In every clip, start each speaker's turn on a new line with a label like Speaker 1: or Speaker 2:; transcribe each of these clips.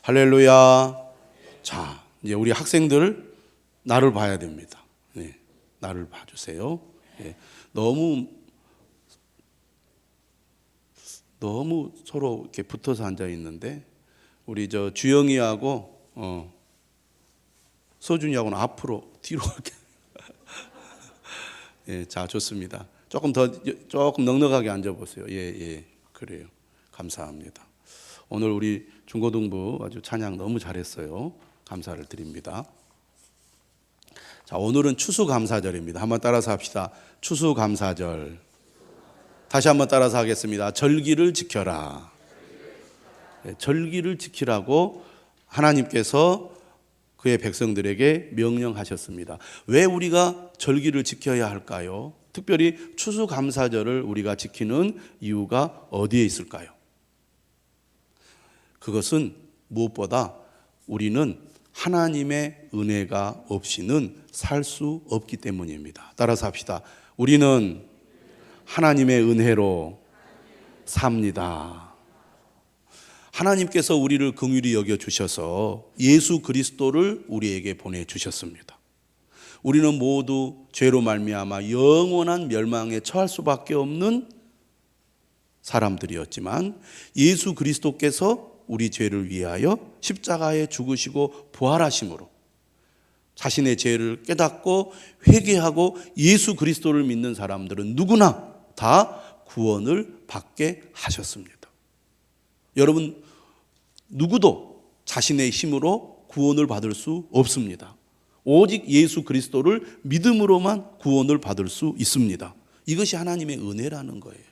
Speaker 1: 할렐루야. 자, 이제 우리 학생들 나를 봐야 됩니다. 네, 나를 봐주세요. 네, 너무 서로 이렇게 붙어서 앉아 있는데 우리 저 주영이하고 서준이하고는 앞으로 뒤로 이렇게. 예, 자, 좋습니다. 조금 넉넉하게 앉아 보세요. 예, 그래요. 감사합니다. 오늘 우리 중고등부 아주 찬양 너무 잘했어요. 감사를 드립니다. 자, 오늘은 추수감사절입니다. 한번 따라서 합시다. 추수감사절. 다시 한번 따라서 하겠습니다. 절기를 지켜라. 네, 절기를 지키라고 하나님께서 그의 백성들에게 명령하셨습니다. 왜 우리가 절기를 지켜야 할까요? 특별히 추수감사절을 우리가 지키는 이유가 어디에 있을까요? 그것은 무엇보다 우리는 하나님의 은혜가 없이는 살 수 없기 때문입니다. 따라서 합시다. 우리는 하나님의 은혜로 삽니다. 하나님께서 우리를 긍휼히 여겨주셔서 예수 그리스도를 우리에게 보내주셨습니다. 우리는 모두 죄로 말미암아 영원한 멸망에 처할 수밖에 없는 사람들이었지만 예수 그리스도께서 우리 죄를 위하여 십자가에 죽으시고 부활하심으로 자신의 죄를 깨닫고 회개하고 예수 그리스도를 믿는 사람들은 누구나 다 구원을 받게 하셨습니다. 여러분, 누구도 자신의 힘으로 구원을 받을 수 없습니다. 오직 예수 그리스도를 믿음으로만 구원을 받을 수 있습니다. 이것이 하나님의 은혜라는 거예요.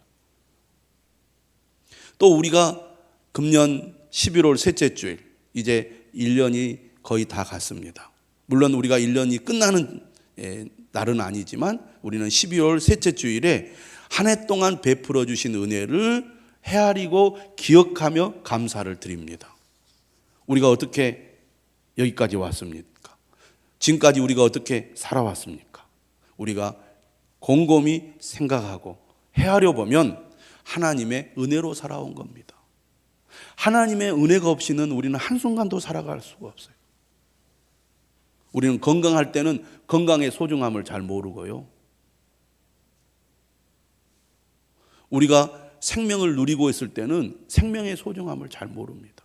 Speaker 1: 또 우리가 금년 11월 셋째 주일, 이제 1년이 거의 다 갔습니다. 물론 우리가 1년이 끝나는 날은 아니지만 우리는 12월 셋째 주일에 한 해 동안 베풀어 주신 은혜를 헤아리고 기억하며 감사를 드립니다. 우리가 어떻게 여기까지 왔습니까? 지금까지 우리가 어떻게 살아왔습니까? 우리가 곰곰이 생각하고 헤아려 보면 하나님의 은혜로 살아온 겁니다. 하나님의 은혜가 없이는 우리는 한순간도 살아갈 수가 없어요. 우리는 건강할 때는 건강의 소중함을 잘 모르고요. 우리가 생명을 누리고 있을 때는 생명의 소중함을 잘 모릅니다.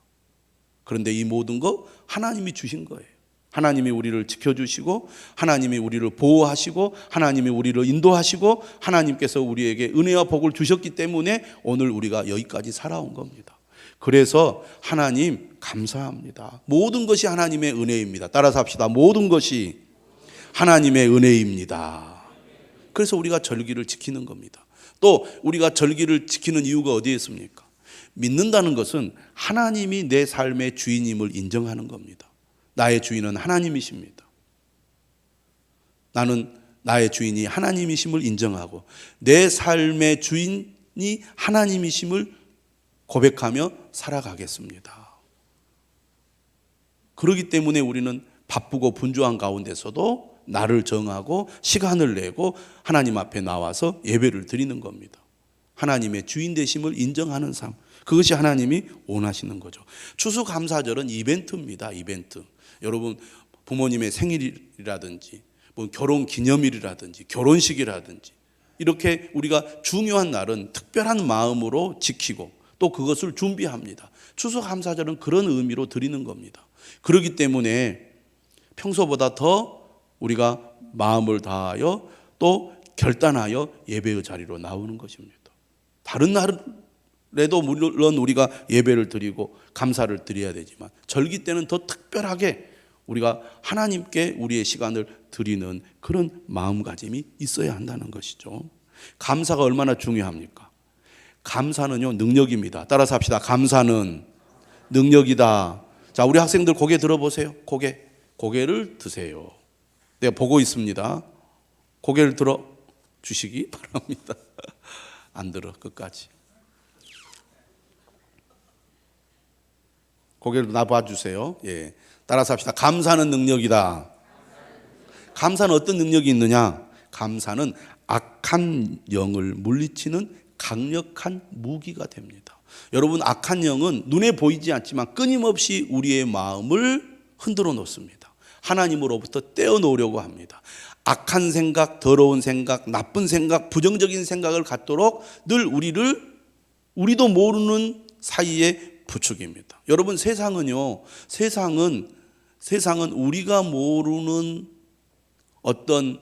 Speaker 1: 그런데 이 모든 거 하나님이 주신 거예요. 하나님이 우리를 지켜주시고 하나님이 우리를 보호하시고 하나님이 우리를 인도하시고 하나님께서 우리에게 은혜와 복을 주셨기 때문에 오늘 우리가 여기까지 살아온 겁니다. 그래서 하나님 감사합니다. 모든 것이 하나님의 은혜입니다. 따라서 합시다. 모든 것이 하나님의 은혜입니다. 그래서 우리가 절기를 지키는 겁니다. 또 우리가 절기를 지키는 이유가 어디에 있습니까? 믿는다는 것은 하나님이 내 삶의 주인임을 인정하는 겁니다. 나의 주인은 하나님이십니다. 나는 나의 주인이 하나님이심을 인정하고 내 삶의 주인이 하나님이심을 고백하며 살아가겠습니다. 그렇기 때문에 우리는 바쁘고 분주한 가운데서도 나를 정하고 시간을 내고 하나님 앞에 나와서 예배를 드리는 겁니다. 하나님의 주인 되심을 인정하는 삶, 그것이 하나님이 원하시는 거죠. 추수감사절은 이벤트입니다. 이벤트. 여러분, 부모님의 생일이라든지 뭐 결혼기념일이라든지 결혼식이라든지 이렇게 우리가 중요한 날은 특별한 마음으로 지키고 또 그것을 준비합니다. 추수감사절은 그런 의미로 드리는 겁니다. 그렇기 때문에 평소보다 더 우리가 마음을 다하여 또 결단하여 예배의 자리로 나오는 것입니다. 다른 날에도 물론 우리가 예배를 드리고 감사를 드려야 되지만 절기 때는 더 특별하게 우리가 하나님께 우리의 시간을 드리는 그런 마음가짐이 있어야 한다는 것이죠. 감사가 얼마나 중요합니까? 감사는요, 능력입니다. 따라서 합시다. 감사는 능력이다. 자, 우리 학생들 고개 들어보세요. 고개를 드세요. 내가 보고 있습니다. 고개를 들어 주시기 바랍니다. 안 들어, 끝까지. 고개를 나봐주세요. 예. 따라서 합시다. 감사는 능력이다. 감사는 어떤 능력이 있느냐? 감사는 악한 영을 물리치는 강력한 무기가 됩니다. 여러분, 악한 영은 눈에 보이지 않지만 끊임없이 우리의 마음을 흔들어 놓습니다. 하나님으로부터 떼어놓으려고 합니다. 악한 생각, 더러운 생각, 나쁜 생각, 부정적인 생각을 갖도록 늘 우리도 모르는 사이에 부추깁니다. 여러분, 세상은 우리가 모르는 어떤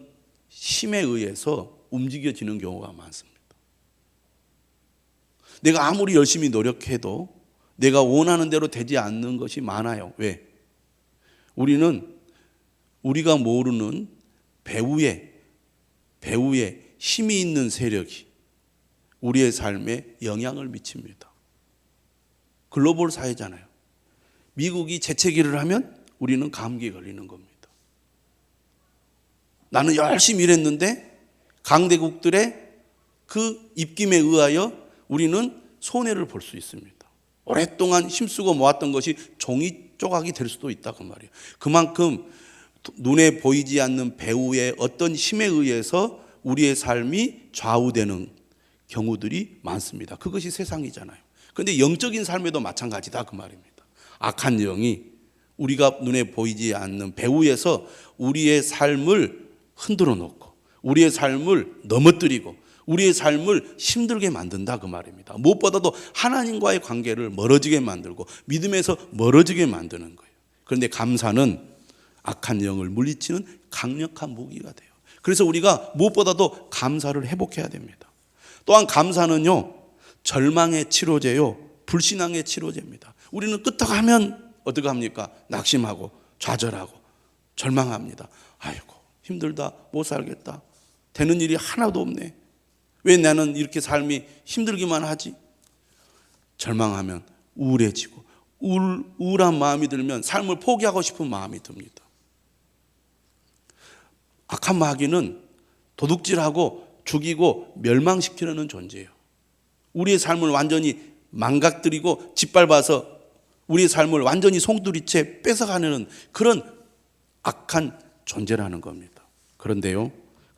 Speaker 1: 힘에 의해서 움직여지는 경우가 많습니다. 내가 아무리 열심히 노력해도 내가 원하는 대로 되지 않는 것이 많아요. 왜? 우리가 모르는 배후에 힘이 있는 세력이 우리의 삶에 영향을 미칩니다. 글로벌 사회잖아요. 미국이 재채기를 하면 우리는 감기에 걸리는 겁니다. 나는 열심히 일했는데 강대국들의 그 입김에 의하여 우리는 손해를 볼 수 있습니다. 오랫동안 힘쓰고 모았던 것이 종이 조각이 될 수도 있다 그 말이에요. 그만큼 눈에 보이지 않는 배후의 어떤 힘에 의해서 우리의 삶이 좌우되는 경우들이 많습니다. 그것이 세상이잖아요. 그런데 영적인 삶에도 마찬가지다 그 말입니다. 악한 영이 우리가 눈에 보이지 않는 배후에서 우리의 삶을 흔들어 놓고 우리의 삶을 넘어뜨리고 우리의 삶을 힘들게 만든다 그 말입니다. 무엇보다도 하나님과의 관계를 멀어지게 만들고 믿음에서 멀어지게 만드는 거예요. 그런데 감사는 악한 영을 물리치는 강력한 무기가 돼요. 그래서 우리가 무엇보다도 감사를 회복해야 됩니다. 또한 감사는요, 절망의 치료제요, 불신앙의 치료제입니다. 우리는 끄떡하면 어떻게 합니까? 낙심하고 좌절하고 절망합니다. 아이고 힘들다, 못 살겠다, 되는 일이 하나도 없네, 왜 나는 이렇게 삶이 힘들기만 하지? 절망하면 우울해지고 우울한 마음이 들면 삶을 포기하고 싶은 마음이 듭니다. 악한 마귀는 도둑질하고 죽이고 멸망시키려는 존재예요. 우리의 삶을 완전히 망가뜨리고 짓밟아서 우리의 삶을 완전히 송두리째 뺏어가려는 그런 악한 존재라는 겁니다. 그런데요,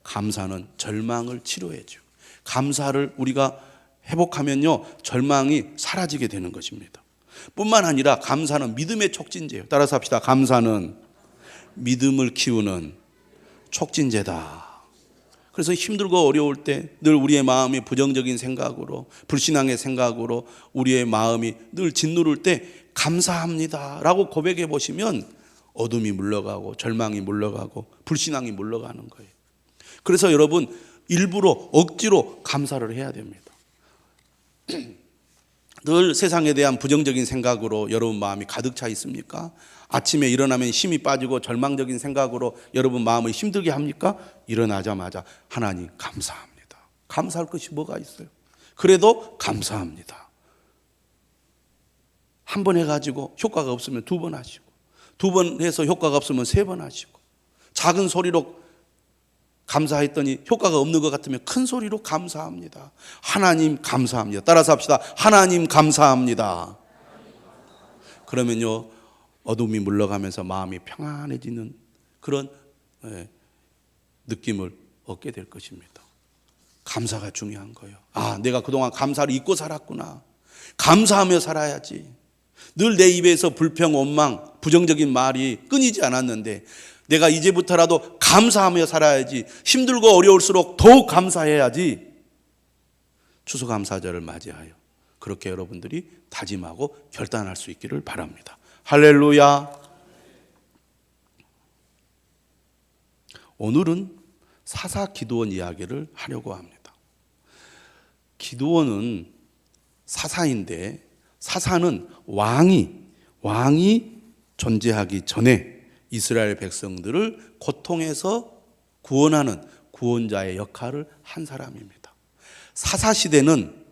Speaker 1: 감사는 절망을 치료해줘요. 감사를 우리가 회복하면요, 절망이 사라지게 되는 것입니다. 뿐만 아니라 감사는 믿음의 촉진제예요. 따라서 합시다. 감사는 믿음을 키우는 촉진제다. 그래서 힘들고 어려울 때 늘 우리의 마음이 부정적인 생각으로, 불신앙의 생각으로 우리의 마음이 늘 짓누를 때 감사합니다 라고 고백해 보시면 어둠이 물러가고 절망이 물러가고 불신앙이 물러가는 거예요. 그래서 여러분, 일부러 억지로 감사를 해야 됩니다. 늘 세상에 대한 부정적인 생각으로 여러분 마음이 가득 차 있습니까? 아침에 일어나면 힘이 빠지고 절망적인 생각으로 여러분 마음을 힘들게 합니까? 일어나자마자 하나님 감사합니다. 감사할 것이 뭐가 있어요? 그래도 감사합니다. 한 번 해가지고 효과가 없으면 두 번 하시고, 두 번 해서 효과가 없으면 세 번 하시고, 작은 소리로 감사했더니 효과가 없는 것 같으면 큰 소리로 감사합니다. 하나님 감사합니다. 따라서 합시다. 하나님 감사합니다. 그러면요, 어둠이 물러가면서 마음이 평안해지는 그런 느낌을 얻게 될 것입니다. 감사가 중요한 거예요. 아, 내가 그동안 감사를 잊고 살았구나. 감사하며 살아야지. 늘 내 입에서 불평, 원망, 부정적인 말이 끊이지 않았는데 내가 이제부터라도 감사하며 살아야지. 힘들고 어려울수록 더욱 감사해야지. 추수감사절을 맞이하여 그렇게 여러분들이 다짐하고 결단할 수 있기를 바랍니다. 할렐루야. 오늘은 사사 기드온 이야기를 하려고 합니다. 기드온은 사사인데, 사사는 왕이 존재하기 전에 이스라엘 백성들을 고통에서 구원하는 구원자의 역할을 한 사람입니다. 사사 시대는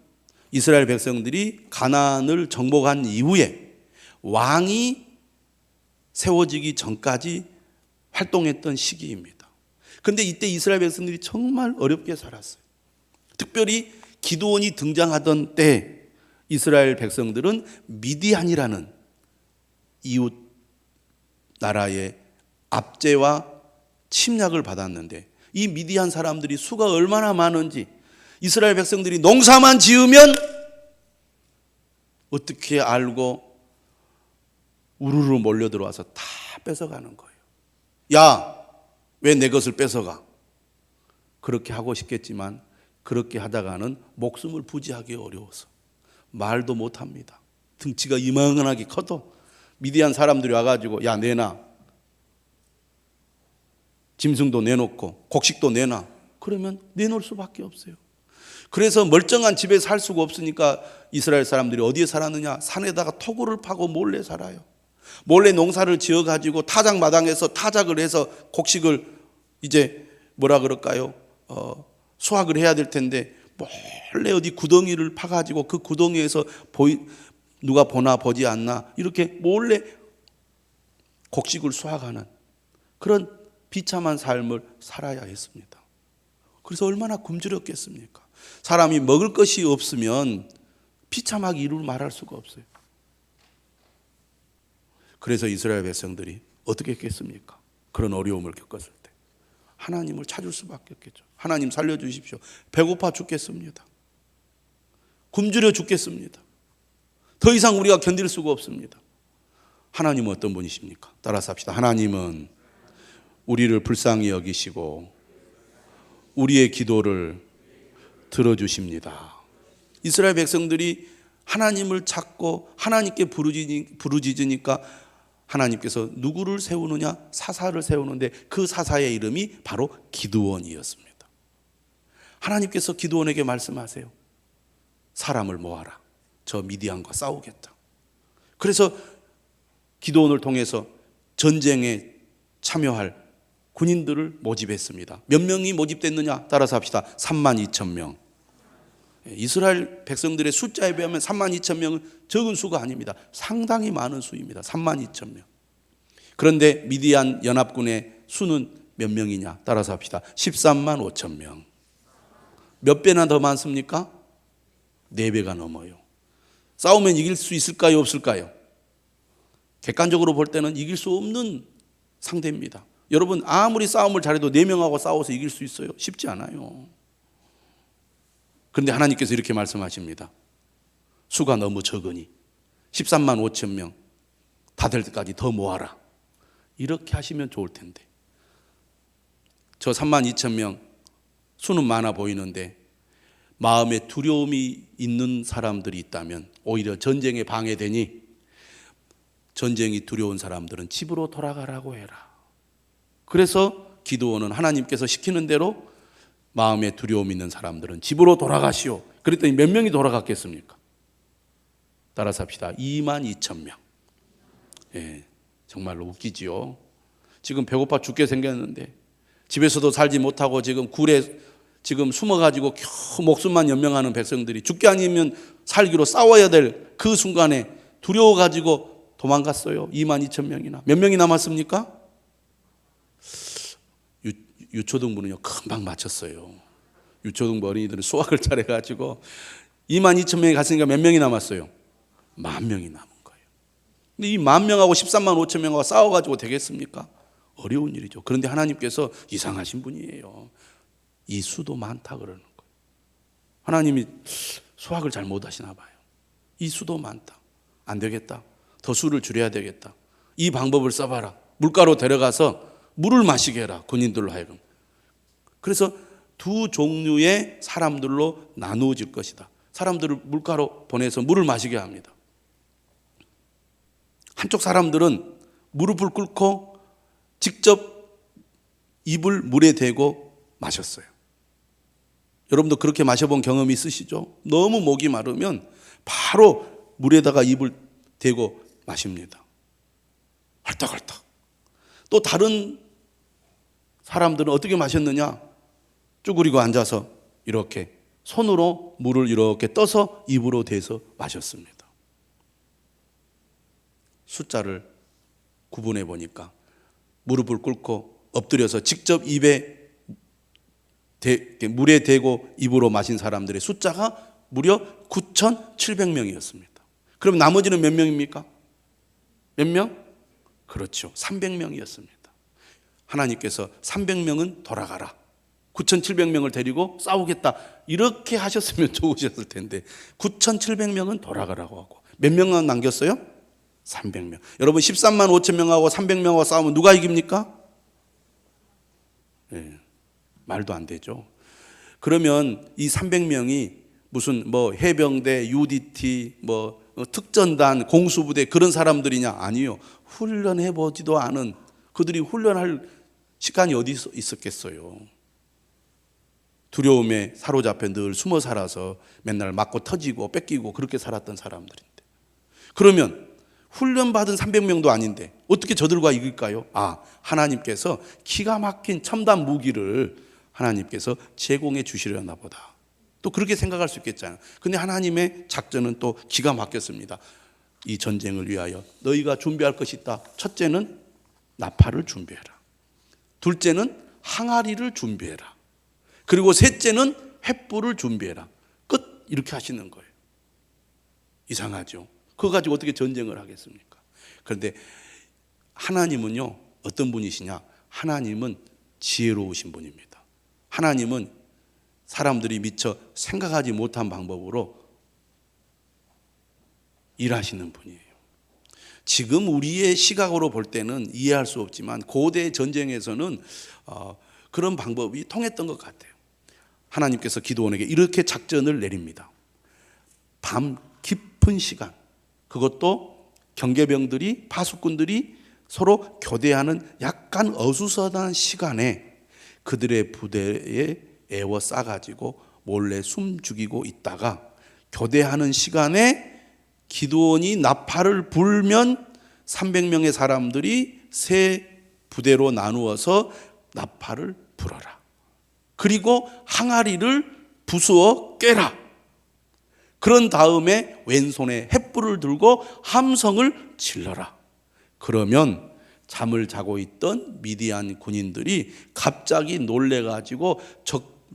Speaker 1: 이스라엘 백성들이 가나안을 정복한 이후에 왕이 세워지기 전까지 활동했던 시기입니다. 그런데 이때 이스라엘 백성들이 정말 어렵게 살았어요. 특별히 기드온이 등장하던 때 이스라엘 백성들은 미디안이라는 이웃 나라의 압제와 침략을 받았는데, 이 미디안 사람들이 수가 얼마나 많은지, 이스라엘 백성들이 농사만 지으면 어떻게 알고 우르르 몰려들어와서 다 뺏어가는 거예요. 야, 왜 내 것을 뺏어가? 그렇게 하고 싶겠지만 그렇게 하다가는 목숨을 부지하기 어려워서 말도 못합니다. 등치가 이만하게 커도 미디안 사람들이 와가지고 야 내놔, 짐승도 내놓고 곡식도 내놔. 그러면 내놓을 수밖에 없어요. 그래서 멀쩡한 집에 살 수가 없으니까 이스라엘 사람들이 어디에 살았느냐? 산에다가 토굴을 파고 몰래 살아요. 몰래 농사를 지어가지고 타작마당에서 타작을 해서 곡식을 이제 뭐라 그럴까요? 수확을 해야 될 텐데 몰래 어디 구덩이를 파가지고 그 구덩이에서 누가 보나 보지 않나 이렇게 몰래 곡식을 수확하는 그런 비참한 삶을 살아야 했습니다. 그래서 얼마나 굶주렸겠습니까? 사람이 먹을 것이 없으면 비참하게 이루 말할 수가 없어요. 그래서 이스라엘 백성들이 어떻게 했겠습니까? 그런 어려움을 겪었을 때 하나님을 찾을 수밖에 없겠죠. 하나님 살려주십시오. 배고파 죽겠습니다. 굶주려 죽겠습니다. 더 이상 우리가 견딜 수가 없습니다. 하나님은 어떤 분이십니까? 따라서 합시다. 하나님은 우리를 불쌍히 여기시고 우리의 기도를 들어주십니다. 이스라엘 백성들이 하나님을 찾고 하나님께 부르짖으니까 하나님께서 누구를 세우느냐? 사사를 세우는데 그 사사의 이름이 바로 기드온이었습니다. 하나님께서 기드온에게 말씀하세요. 사람을 모아라. 저 미디안과 싸우겠다. 그래서 기드온을 통해서 전쟁에 참여할 군인들을 모집했습니다. 몇 명이 모집됐느냐? 따라서 합시다. 32,000명. 이스라엘 백성들의 숫자에 비하면 32,000명은 적은 수가 아닙니다. 상당히 많은 수입니다. 32,000명. 그런데 미디안 연합군의 수는 몇 명이냐? 따라서 합시다. 135,000명. 몇 배나 더 많습니까? 4배가 넘어요. 싸우면 이길 수 있을까요? 없을까요? 객관적으로 볼 때는 이길 수 없는 상대입니다. 여러분 아무리 싸움을 잘해도 4명하고 싸워서 이길 수 있어요? 쉽지 않아요. 그런데 하나님께서 이렇게 말씀하십니다. 수가 너무 적으니 13만 5천 명 다 될 때까지 더 모아라. 이렇게 하시면 좋을 텐데 저 3만 2천 명 수는 많아 보이는데 마음에 두려움이 있는 사람들이 있다면 오히려 전쟁에 방해되니 전쟁이 두려운 사람들은 집으로 돌아가라고 해라. 그래서 기드온은 하나님께서 시키는 대로 마음에 두려움 있는 사람들은 집으로 돌아가시오. 그랬더니 몇 명이 돌아갔겠습니까? 따라서 합시다. 22,000명. 예, 정말로 웃기지요. 지금 배고파 죽게 생겼는데 집에서도 살지 못하고 지금 굴에 지금 숨어가지고 겨우 목숨만 연명하는 백성들이 죽게 아니면 살기로 싸워야 될 그 순간에 두려워가지고 도망갔어요. 22,000명이나. 몇 명이 남았습니까? 유초등부는요 금방 맞췄어요. 유초등부 어린이들은 수학을 잘해가지고 22,000명이 갔으니까 몇 명이 남았어요? 10,000명이 남은 거예요. 근데 이 10,000명하고 13만 5천 명하고 싸워가지고 되겠습니까? 어려운 일이죠. 그런데 하나님께서 이상하신 분이에요. 이 수도 많다 그러는 거예요. 하나님이 수학을 잘 못하시나 봐요. 이 수도 많다. 안 되겠다. 더 수를 줄여야 되겠다. 이 방법을 써봐라. 물가로 데려가서 물을 마시게 해라. 군인들로 하여금. 그래서 두 종류의 사람들로 나누어질 것이다. 사람들을 물가로 보내서 물을 마시게 합니다. 한쪽 사람들은 무릎을 꿇고 직접 입을 물에 대고 마셨어요. 여러분도 그렇게 마셔본 경험이 있으시죠? 너무 목이 마르면 바로 물에다가 입을 대고 마십니다. 헐떡헐떡. 또 다른 사람들은 어떻게 마셨느냐? 쭈그리고 앉아서 이렇게 손으로 물을 이렇게 떠서 입으로 대서 마셨습니다. 숫자를 구분해 보니까 무릎을 꿇고 엎드려서 직접 물에 대고 입으로 마신 사람들의 숫자가 무려 9,700명이었습니다. 그럼 나머지는 몇 명입니까? 몇 명? 그렇죠. 300명이었습니다. 하나님께서 300명은 돌아가라. 9,700명을 데리고 싸우겠다. 이렇게 하셨으면 좋으셨을 텐데 9,700명은 돌아가라고 하고 몇 명만 남겼어요? 300명. 여러분 13만 5천 명하고 300명하고 싸우면 누가 이깁니까? 네, 말도 안 되죠. 그러면 이 300명이 무슨 뭐 해병대, UDT, 뭐 특전단, 공수부대 그런 사람들이냐? 아니요. 훈련해 보지도 않은, 그들이 훈련할 시간이 어디 있었겠어요. 두려움에 사로잡혀 늘 숨어 살아서 맨날 맞고 터지고 뺏기고 그렇게 살았던 사람들인데, 그러면 훈련받은 300명도 아닌데 어떻게 저들과 이길까요? 하나님께서 기가 막힌 첨단 무기를 하나님께서 제공해 주시려나 보다, 또 그렇게 생각할 수 있겠잖아요. 근데 하나님의 작전은 또 기가 막혔습니다. 이 전쟁을 위하여 너희가 준비할 것이 있다. 첫째는 나팔을 준비해라. 둘째는 항아리를 준비해라. 그리고 셋째는 횃불을 준비해라. 끝. 이렇게 하시는 거예요. 이상하죠. 그거 가지고 어떻게 전쟁을 하겠습니까? 그런데 하나님은요, 어떤 분이시냐? 하나님은 지혜로우신 분입니다. 하나님은 사람들이 미처 생각하지 못한 방법으로 일하시는 분이에요. 지금 우리의 시각으로 볼 때는 이해할 수 없지만 고대 전쟁에서는 그런 방법이 통했던 것 같아요. 하나님께서 기드온에게 이렇게 작전을 내립니다. 밤 깊은 시간, 그것도 경계병들이, 파수꾼들이 서로 교대하는 약간 어수선한 시간에 그들의 부대에 에워싸가지고 몰래 숨 죽이고 있다가 교대하는 시간에 기드온이 나팔을 불면 300명의 사람들이 세 부대로 나누어서 나팔을 불어라. 그리고 항아리를 부수어 꿰라. 그런 다음에 왼손에 횃불을 들고 함성을 질러라. 그러면 잠을 자고 있던 미디안 군인들이 갑자기 놀래가지고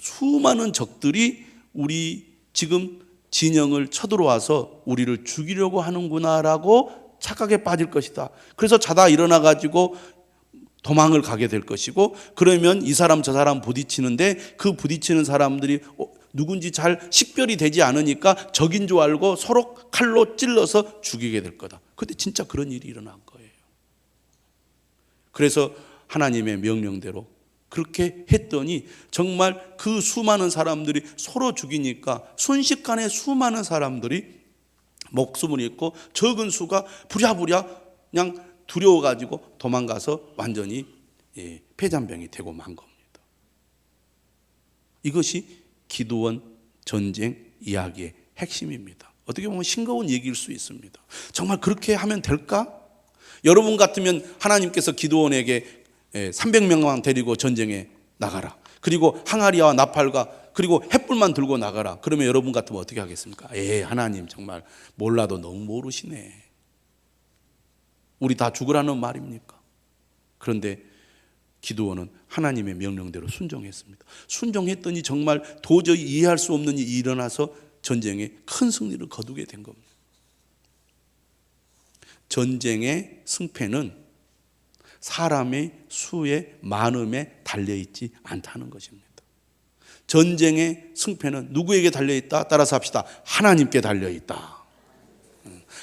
Speaker 1: 수많은 적들이 우리 지금 진영을 쳐들어와서 우리를 죽이려고 하는구나라고 착각에 빠질 것이다. 그래서 자다 일어나가지고 도망을 가게 될 것이고, 그러면 이 사람 저 사람 부딪히는데 그 부딪히는 사람들이 누군지 잘 식별이 되지 않으니까 적인 줄 알고 서로 칼로 찔러서 죽이게 될 거다. 그런데 진짜 그런 일이 일어난 거예요. 그래서 하나님의 명령대로 그렇게 했더니 정말 그 수많은 사람들이 서로 죽이니까 순식간에 수많은 사람들이 목숨을 잃고 적은 수가 부랴부랴 그냥 두려워가지고 도망가서 완전히 폐잔병이 되고 만 겁니다. 이것이 기드온 전쟁 이야기의 핵심입니다. 어떻게 보면 싱거운 얘기일 수 있습니다. 정말 그렇게 하면 될까? 여러분 같으면 하나님께서 기드온에게 300명만 데리고 전쟁에 나가라. 그리고 항아리와 나팔과 그리고 횃불만 들고 나가라. 그러면 여러분 같으면 어떻게 하겠습니까? 하나님 정말 몰라도 너무 모르시네. 우리 다 죽으라는 말입니까? 그런데 기드온은 하나님의 명령대로 순종했습니다. 순종했더니 정말 도저히 이해할 수 없는 일이 일어나서 전쟁에 큰 승리를 거두게 된 겁니다. 전쟁의 승패는 사람의 수의 많음에 달려있지 않다는 것입니다. 전쟁의 승패는 누구에게 달려있다? 따라서 합시다. 하나님께 달려있다.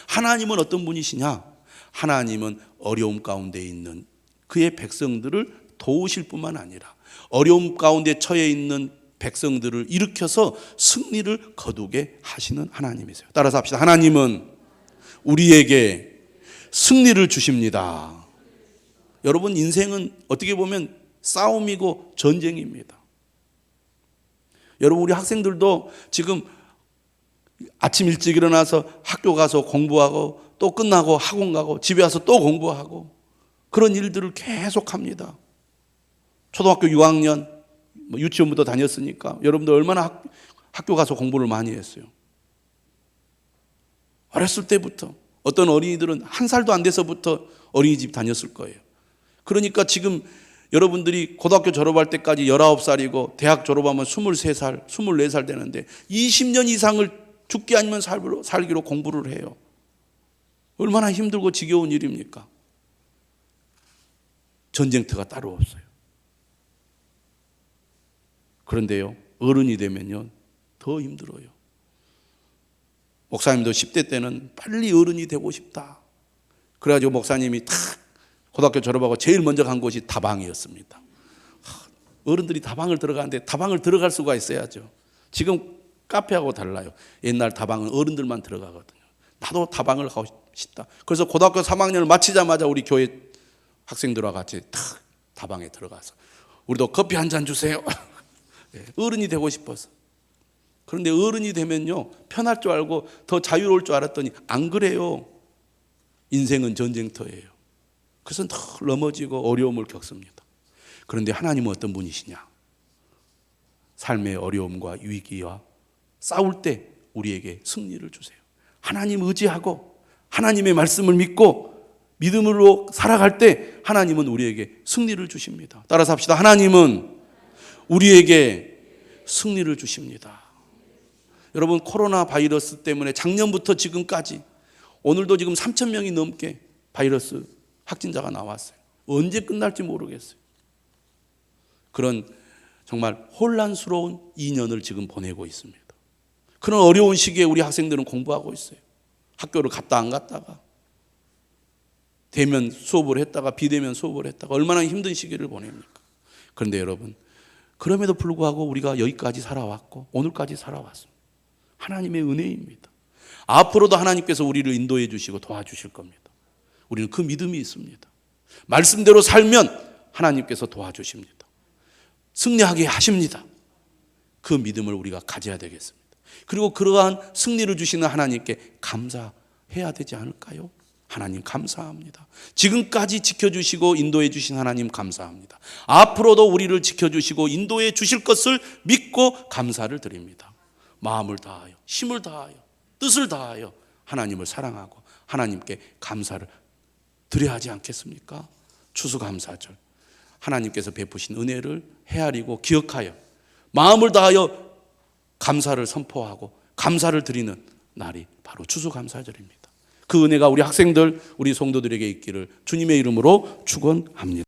Speaker 1: 하나님은 어떤 분이시냐? 하나님은 어려움 가운데 있는 그의 백성들을 도우실 뿐만 아니라 어려움 가운데 처해 있는 백성들을 일으켜서 승리를 거두게 하시는 하나님이세요. 따라서 합시다. 하나님은 우리에게 승리를 주십니다. 여러분, 인생은 어떻게 보면 싸움이고 전쟁입니다. 여러분, 우리 학생들도 지금 아침 일찍 일어나서 학교 가서 공부하고 또 끝나고 학원 가고 집에 와서 또 공부하고 그런 일들을 계속 합니다. 초등학교 6학년 유치원부터 다녔으니까 여러분들 얼마나 학교 가서 공부를 많이 했어요. 어렸을 때부터 어떤 어린이들은 1살도 안 돼서부터 어린이집 다녔을 거예요. 그러니까 지금 여러분들이 고등학교 졸업할 때까지 19살이고 대학 졸업하면 23살, 24살 되는데 20년 이상을 죽기 아니면 살기로 공부를 해요. 얼마나 힘들고 지겨운 일입니까? 전쟁터가 따로 없어요. 그런데요, 어른이 되면요 더 힘들어요. 목사님도 10대 때는 빨리 어른이 되고 싶다. 그래가지고 목사님이 탁 고등학교 졸업하고 제일 먼저 간 곳이 다방이었습니다. 어른들이 다방을 들어가는데 다방을 들어갈 수가 있어야죠. 지금 카페하고 달라요. 옛날 다방은 어른들만 들어가거든요. 나도 다방을 가고 싶다. 그래서 고등학교 3학년을 마치자마자 우리 교회 학생들과 같이 탁 다방에 들어가서 우리도 커피 한 잔 주세요. 어른이 되고 싶어서. 그런데 어른이 되면요 편할 줄 알고 더 자유로울 줄 알았더니 안 그래요. 인생은 전쟁터예요. 그래서 늘 넘어지고 어려움을 겪습니다. 그런데 하나님은 어떤 분이시냐? 삶의 어려움과 위기와 싸울 때 우리에게 승리를 주세요. 하나님 의지하고 하나님의 말씀을 믿고 믿음으로 살아갈 때 하나님은 우리에게 승리를 주십니다. 따라서 합시다. 하나님은 우리에게 승리를 주십니다. 여러분, 코로나 바이러스 때문에 작년부터 지금까지 오늘도 지금 3,000명이 넘게 바이러스 확진자가 나왔어요. 언제 끝날지 모르겠어요. 그런 정말 혼란스러운 2년을 지금 보내고 있습니다. 그런 어려운 시기에 우리 학생들은 공부하고 있어요. 학교를 갔다 안 갔다가 대면 수업을 했다가 비대면 수업을 했다가 얼마나 힘든 시기를 보냅니까? 그런데 여러분, 그럼에도 불구하고 우리가 여기까지 살아왔고 오늘까지 살아왔습니다. 하나님의 은혜입니다. 앞으로도 하나님께서 우리를 인도해 주시고 도와주실 겁니다. 우리는 그 믿음이 있습니다. 말씀대로 살면 하나님께서 도와주십니다. 승리하게 하십니다. 그 믿음을 우리가 가져야 되겠습니다. 그리고 그러한 승리를 주시는 하나님께 감사해야 되지 않을까요? 하나님 감사합니다. 지금까지 지켜주시고 인도해 주신 하나님 감사합니다. 앞으로도 우리를 지켜주시고 인도해 주실 것을 믿고 감사를 드립니다. 마음을 다하여 힘을 다하여 뜻을 다하여 하나님을 사랑하고 하나님께 감사를 드려야 하지 않겠습니까? 추수감사절 하나님께서 베푸신 은혜를 헤아리고 기억하여 마음을 다하여 감사를 선포하고 감사를 드리는 날이 바로 추수감사절입니다. 그 은혜가 우리 학생들, 우리 성도들에게 있기를 주님의 이름으로 축원합니다.